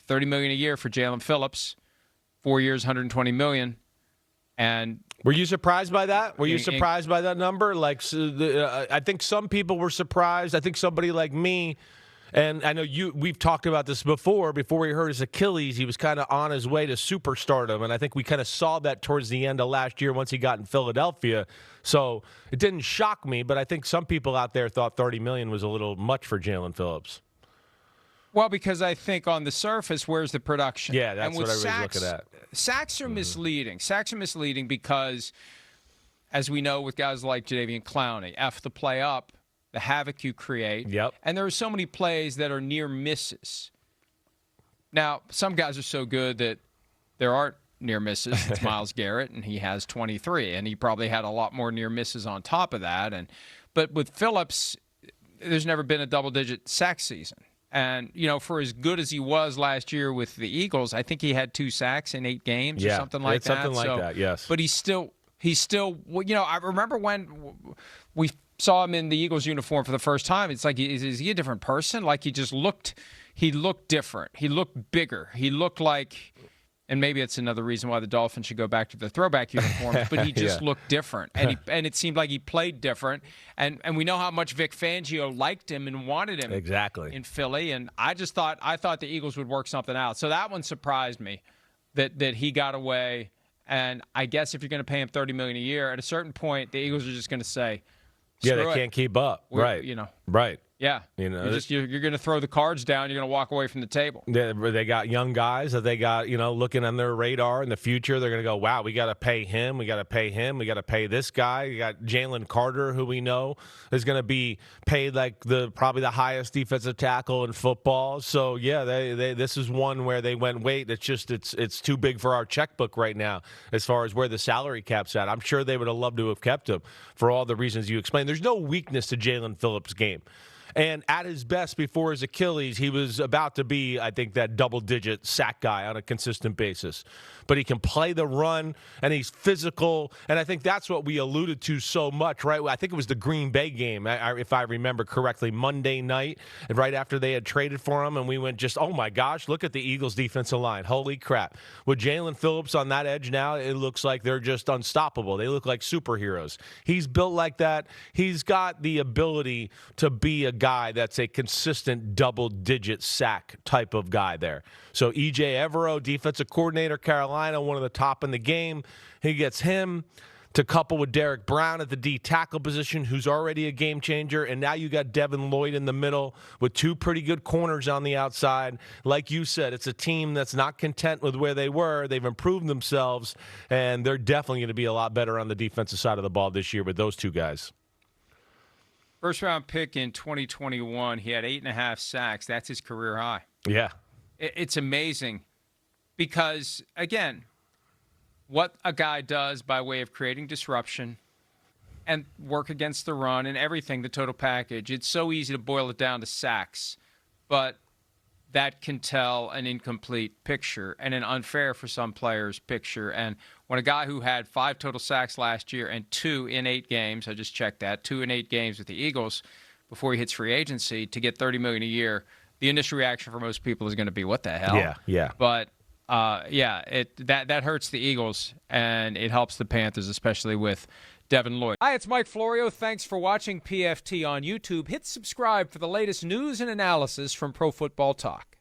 $30 million a year for Jaelan Phillips, 4 years, $120 million. And were you surprised by that? Were you surprised by that number? Like, I think some people were surprised. I think somebody like me, and I know we've talked about this before he hurt his Achilles, he was kind of on his way to superstardom, and I think we kind of saw that towards the end of last year once he got in Philadelphia. So it didn't shock me, but I think some people out there thought $30 million was a little much for Jaelan Phillips. Well, because I think on the surface, where's the production? Yeah, that's what everybody's looking at. Sacks are misleading. Sacks are misleading because, as we know with guys like Jadeveon Clowney, F the play up, the havoc you create. Yep. And there are so many plays that are near misses. Now, some guys are so good that there aren't near misses. It's Myles Garrett, and he has 23, and he probably had a lot more near misses on top of that. But with Phillips, there's never been a double-digit sack season. And, for as good as he was last year with the Eagles, I think he had 2 sacks in 8 games or something like that. Something like that, yes. But he's still, I remember when we saw him in the Eagles uniform for the first time, it's like, is he a different person? Like he looked different. He looked bigger. He looked like, and maybe it's another reason why the Dolphins should go back to the throwback uniforms, but he just looked different. And it seemed like he played different. And we know how much Vic Fangio liked him and wanted him in Philly. And I thought the Eagles would work something out. So that one surprised me that he got away. And I guess if you're going to pay him $30 million a year, at a certain point, the Eagles are just going to say, yeah, they can't keep up. Right. Right. Yeah. You're going to throw the cards down. You're going to walk away from the table. They got young guys that they got, looking on their radar in the future. They're going to go, wow, we got to pay him. We got to pay him. We got to pay this guy. You got Jalen Carter, who we know is going to be paid like probably the highest defensive tackle in football. So, yeah, this is one where they went, wait, it's too big for our checkbook right now as far as where the salary cap's at. I'm sure they would have loved to have kept him for all the reasons you explained. There's no weakness to Jaelan Phillips' game. And at his best before his Achilles, he was about to be, I think, that double-digit sack guy on a consistent basis. But he can play the run, and he's physical. And I think that's what we alluded to so much, right? I think it was the Green Bay game, if I remember correctly, Monday night, and right after they had traded for him. And we went just, oh, my gosh, look at the Eagles' defensive line. Holy crap. With Jaelan Phillips on that edge now, it looks like they're just unstoppable. They look like superheroes. He's built like that. He's got the ability to be a guy that's a consistent double-digit sack type of guy there. So E.J. Evero, defensive coordinator, Carolina, one of the top in the game. He gets him to couple with Derek Brown at the D tackle position, who's already a game changer. And now you got Devin Lloyd in the middle with 2 pretty good corners on the outside. Like you said, it's a team that's not content with where they were. They've improved themselves, and they're definitely going to be a lot better on the defensive side of the ball this year with those 2 guys. First-round pick in 2021, he had 8.5 sacks. That's his career high. Yeah. It's amazing because, again, what a guy does by way of creating disruption and work against the run and everything, the total package, it's so easy to boil it down to sacks. But that can tell an incomplete picture and an unfair for some players picture. And when a guy who had 5 total sacks last year and 2 in 8 games, I just checked that, 2 in 8 games with the Eagles before he hits free agency to get $30 million a year, the initial reaction for most people is going to be, what the hell? Yeah. But, that hurts the Eagles, and it helps the Panthers, especially with Devin Lloyd. Hi, it's Mike Florio. Thanks for watching PFT on YouTube. Hit subscribe for the latest news and analysis from Pro Football Talk.